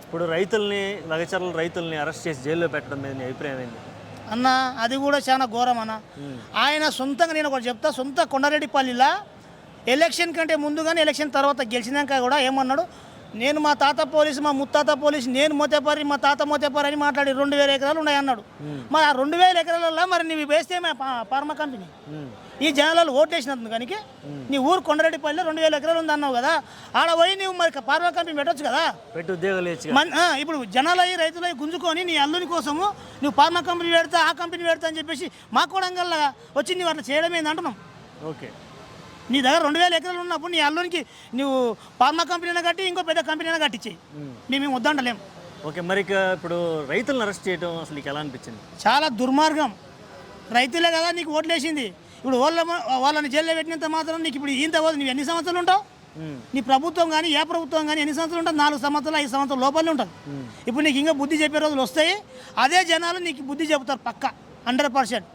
ఇప్పుడు రైతుల్ని అరెస్ట్ చేసి జైల్లో పెట్టడం మీద నీ అభిప్రాయం ఏంటి? అన్న అది కూడా చాలా ఘోరం అన్న. ఆయన సొంతంగా నేను ఒకటి చెప్తా, సొంత కొండారెడ్డిపల్లిలో ఎలక్షన్ కంటే ముందుగానే ఎలక్షన్ తర్వాత గెలిచినాక కూడా ఏమన్నాడు, నేను మా తాత పోలీసు మా ముత్తాత పోలీసు నేను మోతేపరి మా తాత మోతేపరి అని మాట్లాడి 2000 ఎకరాలు ఉన్నాయి అన్నాడు. మరి ఆ 2000 ఎకరాలలో మరి నీవు వేస్తే ఫార్మా కంపెనీ ఈ జనాలు ఓటేసినందుకు కనుక నీ ఊరు కొండారెడ్డిపల్లిలో 2000 ఎకరాలు ఉంది అన్నావు కదా, ఆడ పోయి నువ్వు మరి ఫార్మా కంపెనీ పెట్టొచ్చు కదా, పెట్టి ఉద్యోగాలు ఇప్పుడు జనాలయ్యి రైతులయ్యి గుంజుకొని నీ అల్లుని కోసము నువ్వు ఫార్మా కంపెనీ పెడతా ఆ కంపెనీ పెడతా అని చెప్పేసి మా కొడంగల్లా వచ్చి నువ్వు అట్లా చేయడం ఏంది అంటున్నాం. ఓకే, నీ దగ్గర 2000 ఎకరాలు ఉన్నప్పుడు నీ అల్లునికి నువ్వు ఫార్మా కంపెనీ కట్టి ఇంకో పెద్ద కంపెనీ కట్టించేయి, మేము వద్దంటలేము. ఓకే, మరి ఇప్పుడు రైతులను అరెస్ట్ చేయడం అసలు నీకు ఎలా అనిపించింది? చాలా దుర్మార్గం. రైతులే కదా నీకు ఓట్లేసింది, ఇప్పుడు వాళ్ళని జైల్లో పెట్టినంత మాత్రం నీకు ఇప్పుడు ఇంత పోదు. నువ్వు ఎన్ని సంవత్సరాలు ఉంటావు? నీ ప్రభుత్వం కానీ ఏ ప్రభుత్వం కానీ ఎన్ని సంవత్సరాలు ఉంటుంది? 4 సంవత్సరాలు 5 సంవత్సరాల లోపలనే ఉంటుంది. ఇప్పుడు నీకు ఇంకా బుద్ధి చెప్పే రోజులు వస్తాయి, అదే జనాలు నీకు బుద్ధి చెబుతారు పక్కా 100%.